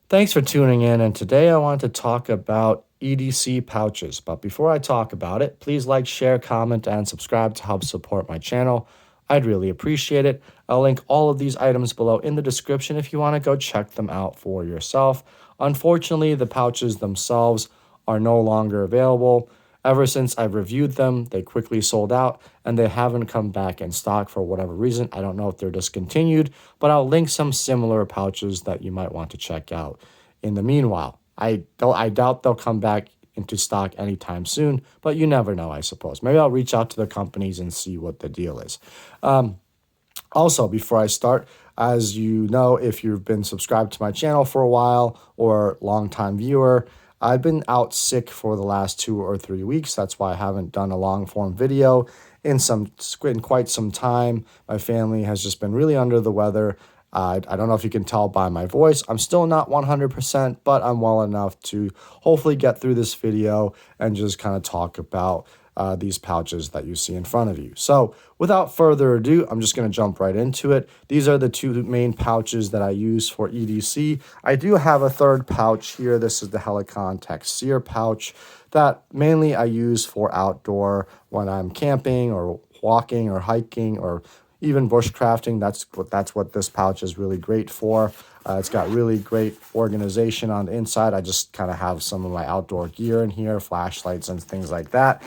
Thanks for tuning in, and today I want to talk about EDC pouches. But before I talk about it, please like, share, comment, and subscribe to help support my channel. I'd really appreciate it. I'll link all of these items below in the description if you want to go check them out for yourself. Unfortunately, the pouches themselves are no longer available. Ever since I've reviewed them, they quickly sold out and they haven't come back in stock for whatever reason. I don't know if they're discontinued, but I'll link some similar pouches that you might want to check out in the meanwhile. I doubt they'll come back into stock anytime soon, but you never know, I suppose. Maybe I'll reach out to the companies and see what the deal is. Also, before I start, as you know, if you've been subscribed to my channel for a while or longtime viewer, I've been out sick for the last 2 or 3 weeks. That's why I haven't done a long form video in quite some time. My family has just been really under the weather. I don't know if you can tell by my voice. I'm still not 100%, but I'm well enough to hopefully get through this video and just kind of talk about these pouches that you see in front of you. So without further ado, I'm just going to jump right into it. These are the two main pouches that I use for EDC. I do have a third pouch here. This is the Helicon Texeer pouch that mainly I use for outdoor when I'm camping or walking or hiking or even bushcrafting. That's what this pouch is really great for. It's got really great organization on the inside. I just kind of have some of my outdoor gear in here, flashlights and things like that,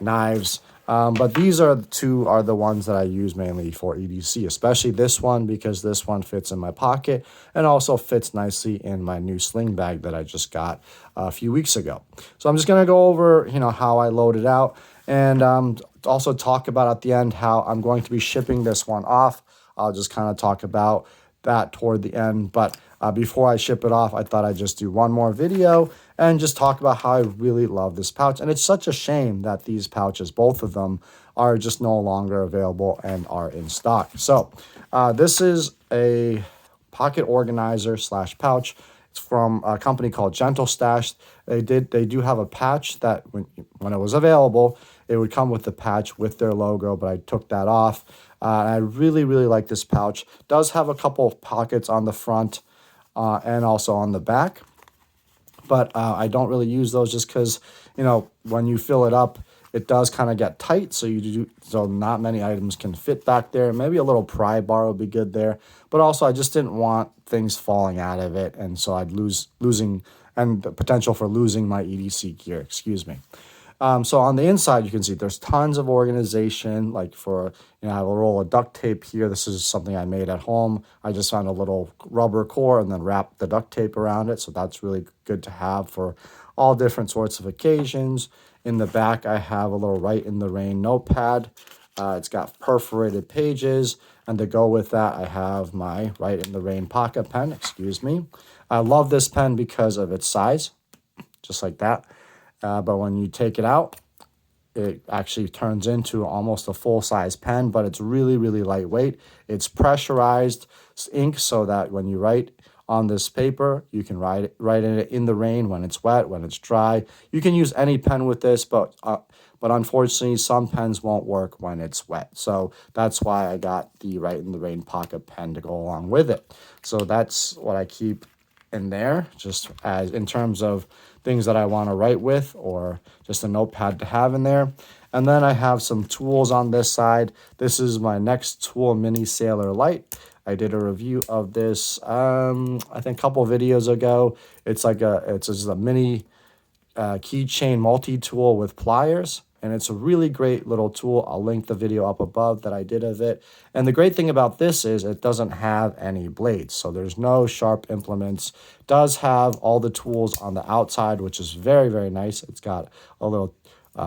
knives. But these are the ones that I use mainly for EDC, especially this one because this one fits in my pocket and also fits nicely in my new sling bag that I just got a few weeks ago. So I'm just going to go over, how I load it out and also talk about at the end how I'm going to be shipping this one off. I'll just kind of talk about that toward the end. But before I ship it off, I thought I'd just do one more video and just talk about how I really love this pouch. And it's such a shame that these pouches, both of them, are just no longer available and are in stock. So this is a pocket organizer / pouch. It's from a company called Gentlestache. They do have a patch that when it was available, it would come with the patch with their logo, but I took that off. And I really, really like this pouch. It does have a couple of pockets on the front and also on the back. But I don't really use those just because, when you fill it up, it does kind of get tight. So not many items can fit back there. Maybe a little pry bar would be good there. But also I just didn't want things falling out of it. And so I'd losing and the potential for losing my EDC gear, excuse me. So on the inside, you can see there's tons of organization, like I have a roll of duct tape here. This is something I made at home. I just found a little rubber core and then wrapped the duct tape around it. So that's really good to have for all different sorts of occasions. In the back, I have a little Write in the Rain notepad. It's got perforated pages. And to go with that, I have my Write in the Rain pocket pen, excuse me. I love this pen because of its size, just like that. But when you take it out, it actually turns into almost a full-size pen, but it's really, really lightweight. It's pressurized ink so that when you write on this paper, you can write in it in the rain, when it's wet, when it's dry. You can use any pen with this, but unfortunately, some pens won't work when it's wet. So that's why I got the Write in the Rain pocket pen to go along with it. So that's what I keep in there, just as in terms of things that I want to write with or just a notepad to have in there. And then I have some tools on this side. This is my Next Tool Mini Sailor Light. I did a review of this, I think a couple videos ago. It's just a mini keychain multi-tool with pliers. And it's a really great little tool. I'll link the video up above that I did of it. And the great thing about this is it doesn't have any blades. So there's no sharp implements. It does have all the tools on the outside, which is very, very nice. It's got a little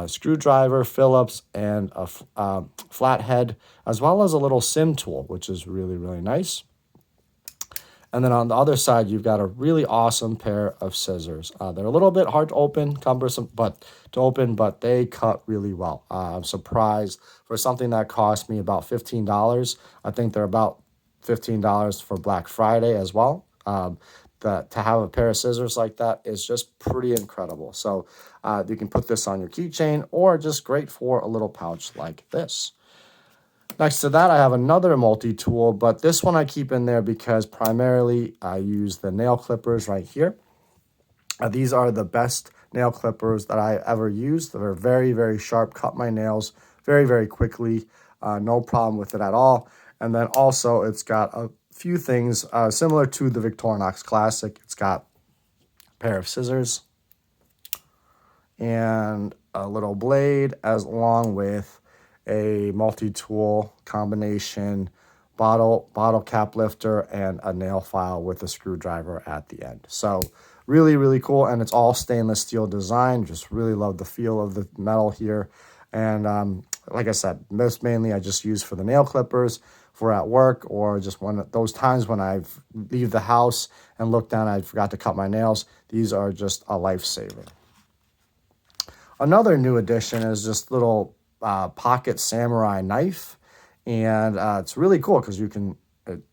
screwdriver, Phillips, and a flathead, as well as a little sim tool, which is really, really nice. And then on the other side, you've got a really awesome pair of scissors. They're a little bit hard to open, cumbersome, but they cut really well. I'm surprised for something that cost me about $15. I think they're about $15 for Black Friday as well. To have a pair of scissors like that is just pretty incredible. So you can put this on your keychain or just great for a little pouch like this. Next to that, I have another multi-tool, but this one I keep in there because primarily I use the nail clippers right here. These are the best nail clippers that I ever used. They're very, very sharp, cut my nails very, very quickly. No problem with it at all. And then also it's got a few things similar to the Victorinox Classic. It's got a pair of scissors and a little blade, as along with a multi-tool combination bottle cap lifter and a nail file with a screwdriver at the end. So really, really cool. And it's all stainless steel design. Just really love the feel of the metal here. And like I said, most mainly I just use for the nail clippers for at work, or just when those times when I leave the house and look down, I forgot to cut my nails. These are just a lifesaver. Another new addition is this little pocket samurai knife. And it's really cool because you can,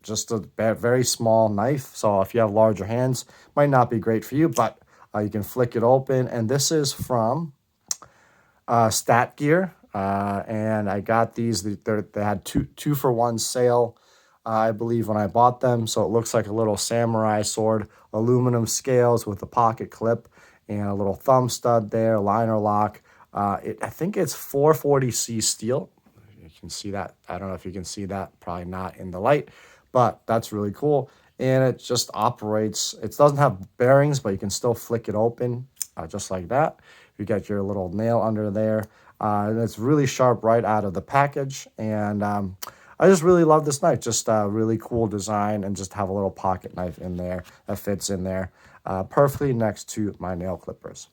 just a very small knife. So if you have larger hands, might not be great for you, but you can flick it open. And this is from Stat Gear. And I got these, they had two for one sale, I believe, when I bought them. So it looks like a little samurai sword, aluminum scales with a pocket clip and a little thumb stud there, liner lock. I think it's 440C steel. You can see that. I don't know if you can see that, probably not in the light, but that's really cool. And it just operates. It doesn't have bearings, but you can still flick it open just like that. You get your little nail under there. And it's really sharp right out of the package. And I just really love this knife. Just a really cool design, and just have a little pocket knife in there that fits in there perfectly next to my nail clippers.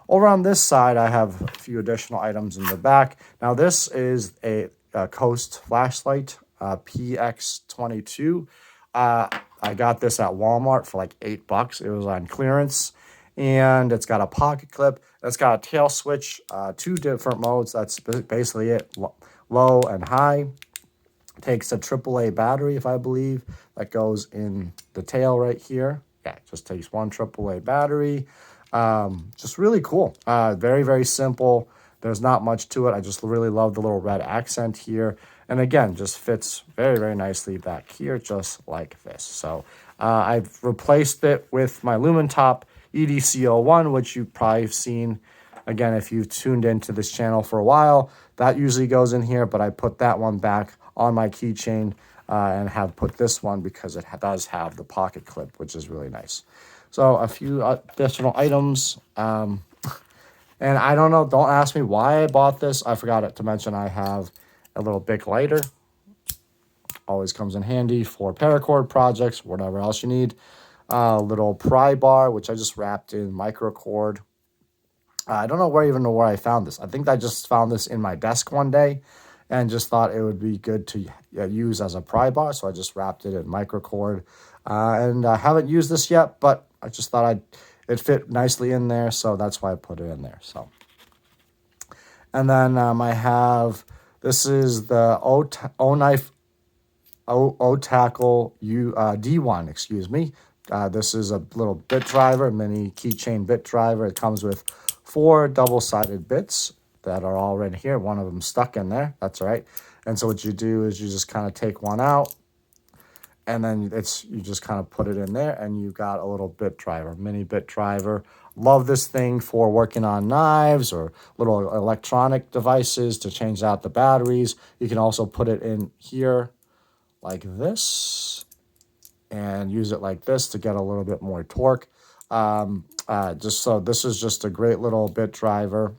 Over on this side, I have a few additional items in the back. Now, this is a Coast flashlight, PX22. I got this at Walmart for like $8. It was on clearance. And it's got a pocket clip. It's got a tail switch, 2 different modes. That's basically it, low and high. Takes a AAA battery, if I believe, that goes in the tail right here. Yeah, it just takes one AAA battery. Just really cool. Very, very simple. There's not much to it. I just really love the little red accent here. And again, just fits very, very nicely back here, just like this. So I've replaced it with my Lumentop EDC01, which you've probably seen. Again, if you've tuned into this channel for a while, that usually goes in here, but I put that one back on my keychain and have put this one because it does have the pocket clip, which is really nice. So a few additional items. And I don't know, don't ask me why I bought this. I forgot to mention I have a little Bic lighter. Always comes in handy for paracord projects, whatever else you need. A little pry bar, which I just wrapped in microcord. I don't know where I found this. I think I just found this in my desk one day and just thought it would be good to use as a pry bar. So I just wrapped it in microcord. And I haven't used this yet, but I just thought it fit nicely in there. So that's why I put it in there. So, and then I have, this is the O-Knife O-Tackle D1, excuse me. This is a little bit driver, mini keychain bit driver. It comes with 4 double-sided bits that are all right here. One of them stuck in there. That's all right. And so what you do is you just kind of take one out, and then you just kind of put it in there, and you've got a little bit driver, mini bit driver. Love this thing for working on knives or little electronic devices to change out the batteries. You can also put it in here like this and use it like this to get a little bit more torque. So this is just a great little bit driver.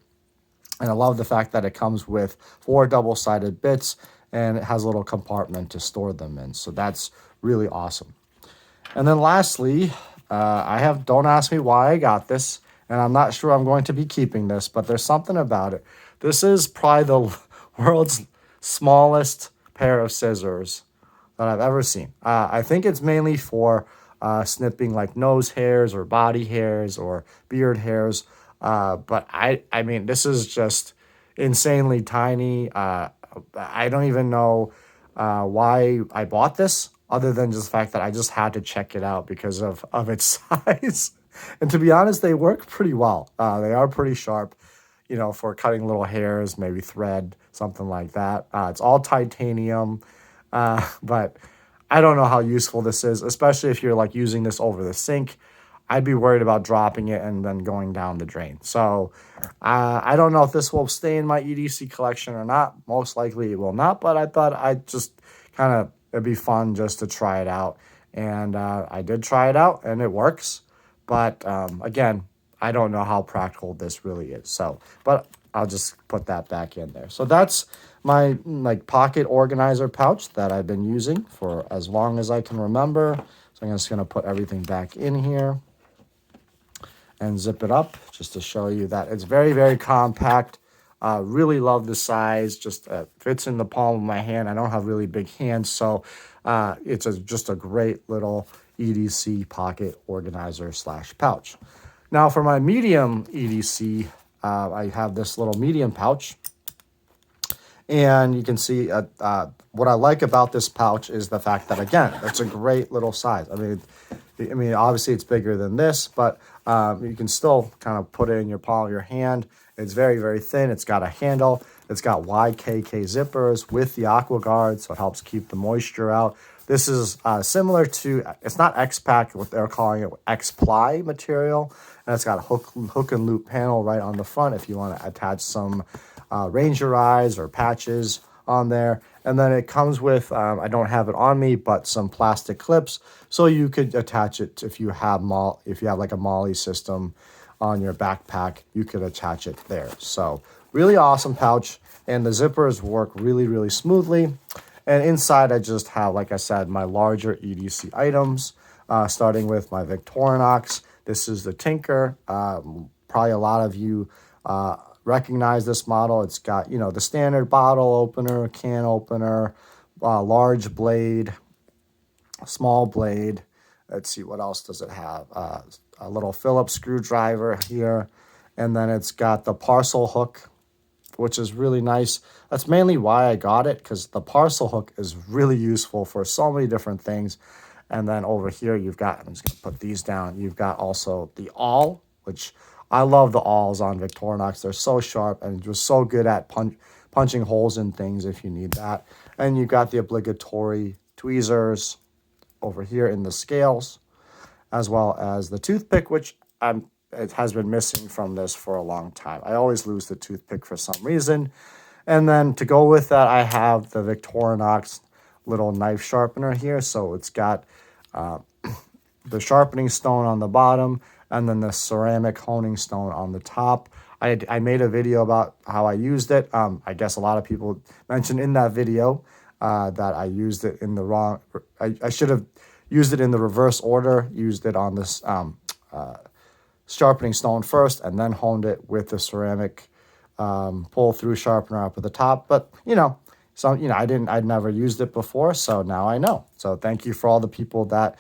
And I love the fact that it comes with 4 double-sided bits, and it has a little compartment to store them in. So that's really awesome. And then lastly, don't ask me why I got this, and I'm not sure I'm going to be keeping this, but there's something about it. This is probably the world's smallest pair of scissors that I've ever seen. I think it's mainly for snipping like nose hairs or body hairs or beard hairs. But I mean, this is just insanely tiny. I don't even know why I bought this, other than just the fact that I just had to check it out because of its size. And to be honest, they work pretty well. They are pretty sharp. you know, for cutting little hairs, maybe thread, something like that. It's all titanium, but I don't know how useful this is, especially if you're like using this over the sink. I'd be worried about dropping it and then going down the drain. So I don't know if this will stay in my EDC collection or not. Most likely it will not, but I thought I'd just kind of, it'd be fun just to try it out. And I did try it out and it works. But again, I don't know how practical this really is. So, but I'll just put that back in there. So that's my like pocket organizer pouch that I've been using for as long as I can remember. So I'm just going to put everything back in here and zip it up just to show you that it's very, very compact. Really love the size, just fits in the palm of my hand. I don't have really big hands, so it's just a great little EDC pocket organizer / pouch. Now for my medium EDC, I have this little medium pouch. And you can see what I like about this pouch is the fact that, again, it's a great little size. I mean, obviously it's bigger than this, but you can still kind of put it in your palm of your hand. It's very, very thin. It's got a handle. It's got YKK zippers with the aqua guard, so it helps keep the moisture out. This is similar to, it's not X-Pack, what they're calling it, X-Ply material. And it's got a hook and loop panel right on the front if you want to attach some Ranger eyes or patches on there. And then it comes with, I don't have it on me, but some plastic clips. So you could attach it if you have like a Molly system on your backpack, you could attach it there. So really awesome pouch. And the zippers work really, really smoothly. And inside I just have, like I said, my larger EDC items, starting with my Victorinox. This is the Tinker. Probably a lot of you recognize this model. It's got, you know, the standard bottle opener, can opener, large blade, small blade. Let's see, what else does it have? A little Phillips screwdriver here. And then it's got the parcel hook, which is really nice. That's mainly why I got it, because the parcel hook is really useful for so many different things. And then over here, you've got, I'm just going to put these down. You've got also the awl, which I love the awls on Victorinox. They're so sharp and just so good at punching holes in things if you need that. And you've got the obligatory tweezers over here in the scales, as well as the toothpick, which it has been missing from this for a long time. I always lose the toothpick for some reason. And then to go with that, I have the Victorinox little knife sharpener here. So it's got the sharpening stone on the bottom and then the ceramic honing stone on the top. I made a video about how I used it. I guess a lot of people mentioned in that video that I used it in the wrong... I should have used it in the reverse order, used it on this sharpening stone first, and then honed it with the ceramic pull-through sharpener up at the top. But, you know, I'd never used it before, so now I know. So thank you for all the people that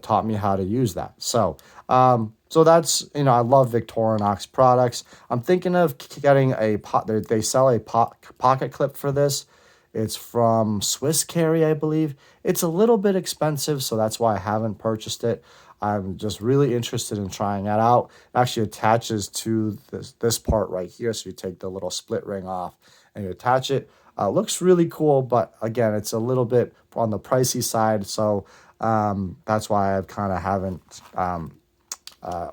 taught me how to use that. So that's, you know, I love Victorinox products. I'm thinking of getting they sell a pocket clip for this. It's from Swiss Carry, I believe. It's a little bit expensive, so that's why I haven't purchased it. I'm just really interested in trying that out. It actually attaches to this part right here. So you take the little split ring off and you attach it. Looks really cool, but again, it's a little bit on the pricey side. So that's why I kind of haven't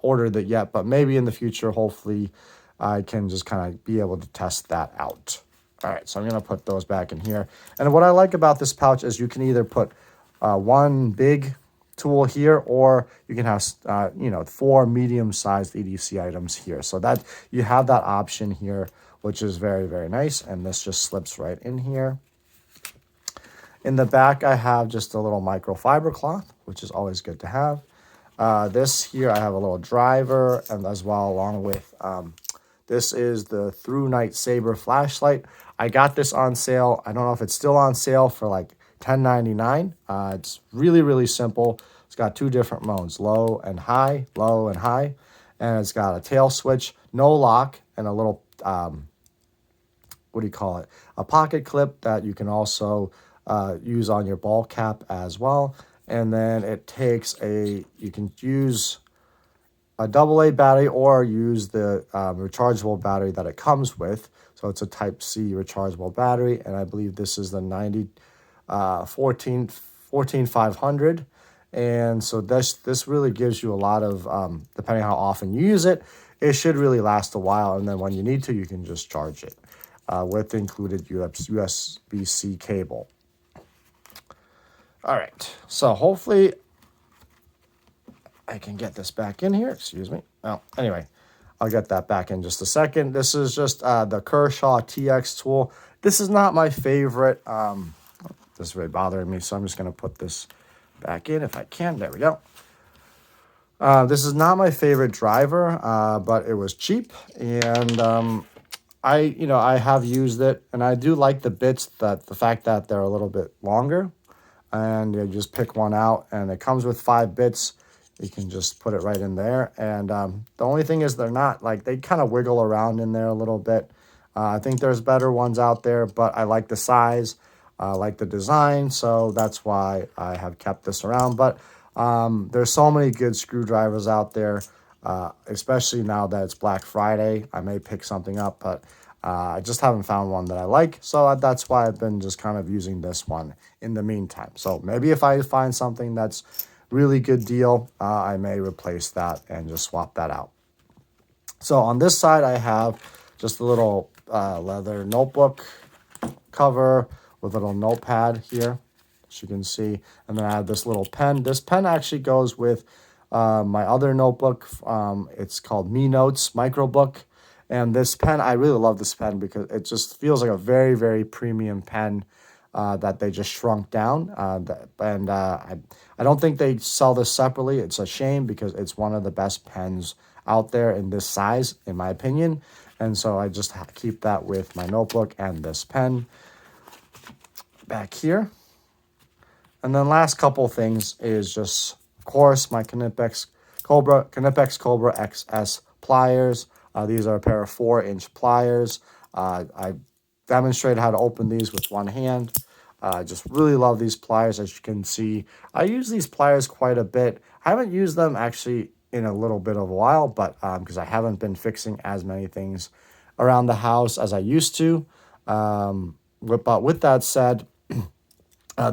ordered it yet. But maybe in the future, hopefully, I can just kind of be able to test that out. All right, so I'm going to put those back in here. And what I like about this pouch is you can either put one big tool here, or you can have, 4 medium-sized EDC items here. So that you have that option here, which is very, very nice. And this just slips right in here. In the back, I have just a little microfiber cloth, which is always good to have. This here, I have a little driver, and as well along with, this is the Through Night Saber flashlight. I got this on sale. I don't know if it's still on sale for like $10.99. It's really, really simple. It's got 2 different modes, low and high. And it's got a tail switch, no lock, and a little, a pocket clip that you can also use on your ball cap as well. And then it takes you can use a AA battery or use the rechargeable battery that it comes with. So it's a Type C rechargeable battery, and I believe this is the 14500. And so this really gives you a lot of, depending how often you use it, it should really last a while. And then when you need to, you can just charge it with included USB-C cable. All right, so hopefully I can get this back in here. Excuse me. Well, anyway, I'll get that back in just a second. This is just the Kershaw TX tool. This is not my favorite. This is really bothering me, so I'm just going to put this back in if I can. There we go. This is not my favorite driver, but it was cheap, and I have used it, and I do like the bits, that the fact that they're a little bit longer, and you just pick one out, and it comes with 5 bits. You can just put it right in there, and the only thing is they're not, like, they kind of wiggle around in there a little bit. I think there's better ones out there, but I like the size, I like the design, so that's why I have kept this around. But there's so many good screwdrivers out there, especially now that it's Black Friday. I may pick something up, but I just haven't found one that I like. So that's why I've been just kind of using this one in the meantime. So maybe if I find something that's really good deal, I may replace that and just swap that out. So on this side, I have just a little leather notebook cover with a little notepad here, as you can see. And then I have this little pen. This pen actually goes with my other notebook. It's called Me Notes Microbook. And this pen, I really love this pen because it just feels like a very, very premium pen that they just shrunk down. I don't think they sell this separately. It's a shame because it's one of the best pens out there in this size, in my opinion. And so I just keep that with my notebook and this pen back here. And then last couple things is just, of course, my Knipex Cobra XS pliers. These are a pair of 4-inch pliers. I demonstrated how to open these with one hand. I just really love these pliers, as you can see. I use these pliers quite a bit. I haven't used them actually in a little bit of a while, but because I haven't been fixing as many things around the house as I used to. But with that said,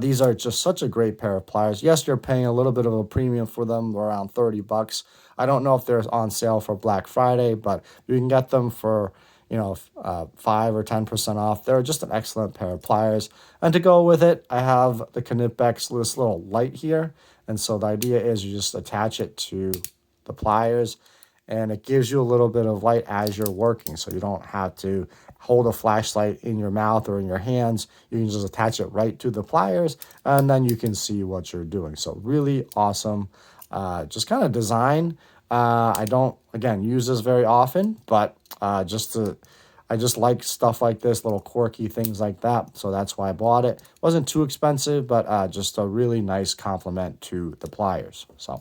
these are just such a great pair of pliers. Yes, you're paying a little bit of a premium for them, around 30 bucks. I don't know if they're on sale for Black Friday, but you can get them for 5 or 10% off. They're just an excellent pair of pliers. And to go with it, I have the Knipex, this little light here. And so the idea is you just attach it to the pliers, and it gives you a little bit of light as you're working. So you don't have to hold a flashlight in your mouth or in your hands. You can just attach it right to the pliers, and then you can see what you're doing. So really awesome, just kind of design. I don't, again, use this very often, but I just like stuff like this, little quirky things like that. So that's why I bought it. Wasn't too expensive, but just a really nice compliment to the pliers. So,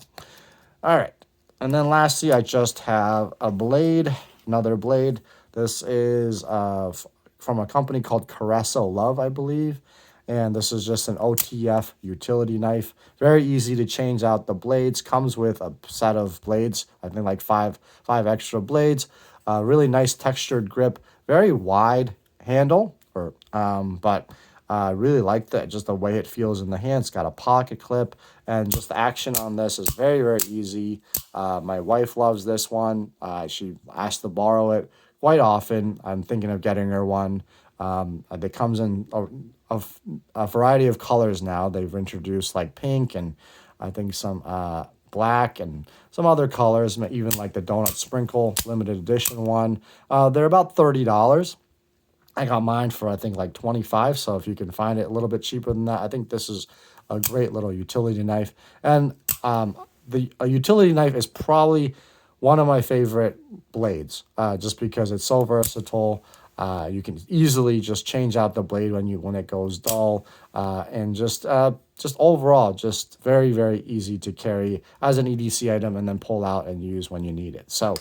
all right. And then lastly, I just have a blade, another blade. This is from a company called Caressa Love, I believe. And this is just an OTF utility knife. Very easy to change out the blades. Comes with a set of blades, I think like five extra blades. Really nice textured grip. Very wide handle, but I really like that, just the way it feels in the hand. It's got a pocket clip, and just the action on this is very, very easy. My wife loves this one. She asked to borrow it quite often. I'm thinking of getting her one. It comes in a variety of colors now. They've introduced like pink and I think some black and some other colors, even like the donut sprinkle limited edition one. They're about $30. I got mine for I think like 25. So if you can find it a little bit cheaper than that, I think this is a great little utility knife. And a utility knife is probably one of my favorite blades, just because it's so versatile. You can easily just change out the blade when it goes dull, and just overall, just very, very easy to carry as an EDC item and then pull out and use when you need it. So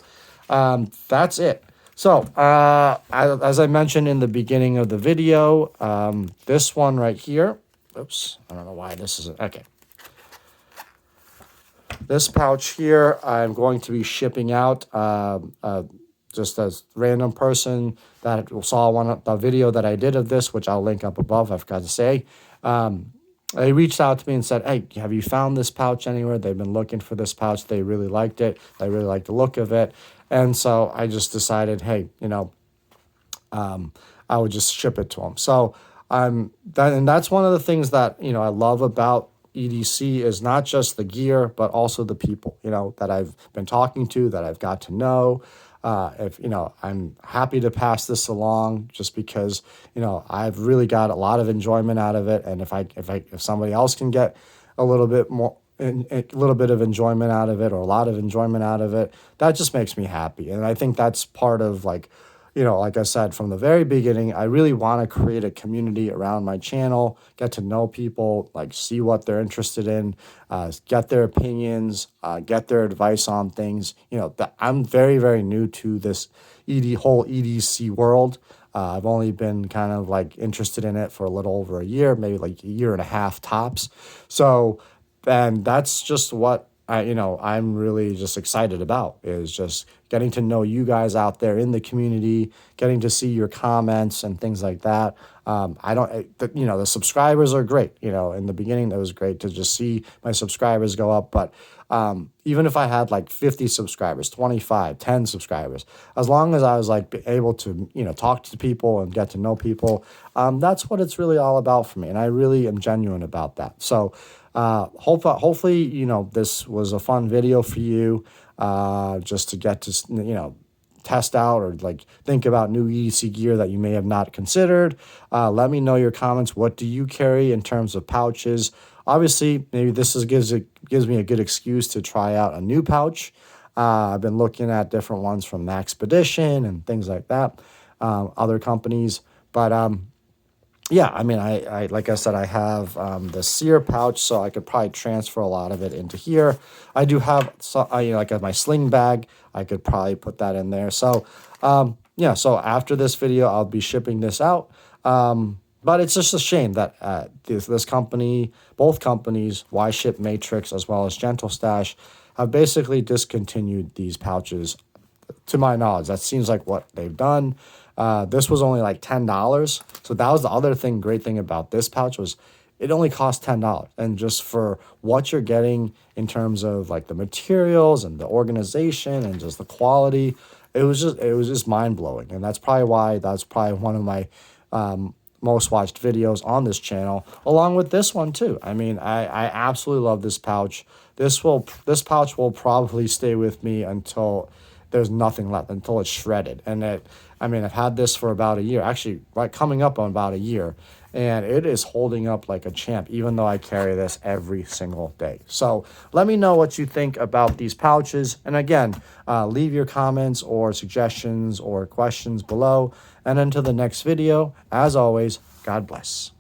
that's it. So as I mentioned in the beginning of the video, this one right here, oops, I don't know why this isn't, okay. this pouch here, I'm going to be shipping out just a random person that saw the video that I did of this, which I'll link up above. I forgot to say. They reached out to me and said, hey, have you found this pouch anywhere? They've been looking for this pouch. They really liked it. They really liked the look of it. And so I just decided, hey, I would just ship it to them. So and that's one of the things that, I love about EDC is not just the gear, but also the people, that I've been talking to, that I've got to know. I'm happy to pass this along just because, I've really got a lot of enjoyment out of it. And if somebody else can get a little bit more, a little bit of enjoyment out of it, or a lot of enjoyment out of it, that just makes me happy. And I think that's part of like I said, from the very beginning, I really want to create a community around my channel, get to know people, like see what they're interested in, get their opinions, get their advice on things. I'm very, very new to this whole EDC world. I've only been kind of like interested in it for a little over a year, maybe like a year and a half tops. So, and that's just what I'm really just excited about, is just getting to know you guys out there in the community, getting to see your comments and things like that. The subscribers are great. In the beginning, it was great to just see my subscribers go up. But even if I had like 50 subscribers, 25, 10 subscribers, as long as I was like able to, talk to people and get to know people, that's what it's really all about for me. And I really am genuine about that. So hopefully, this was a fun video for you, just to get to, test out or like think about new EDC gear that you may have not considered. Let me know your comments. What do you carry in terms of pouches? Obviously, maybe this gives me a good excuse to try out a new pouch. I've been looking at different ones from Maxpedition and things like that, other companies. But yeah, I mean, I like I said, I have the Sear pouch, so I could probably transfer a lot of it into here. I do have, like my sling bag, I could probably put that in there. So, yeah, so after this video, I'll be shipping this out. But it's just a shame that this company, both companies, Y-SHP Matrix as well as Gentlestache, have basically discontinued these pouches. To my knowledge, that seems like what they've done. This was only like $10. So that was the other great thing about this pouch, was it only cost $10. And just for what you're getting in terms of like the materials and the organization and just the quality, it was just mind blowing. And that's probably one of my most watched videos on this channel, along with this one too. I mean, I absolutely love this pouch. This pouch will probably stay with me until there's nothing left, until it's shredded. And I've had this for about a year, actually, right, coming up on about a year, and it is holding up like a champ, even though I carry this every single day. So let me know what you think about these pouches. And again, leave your comments or suggestions or questions below. And until the next video, as always, God bless.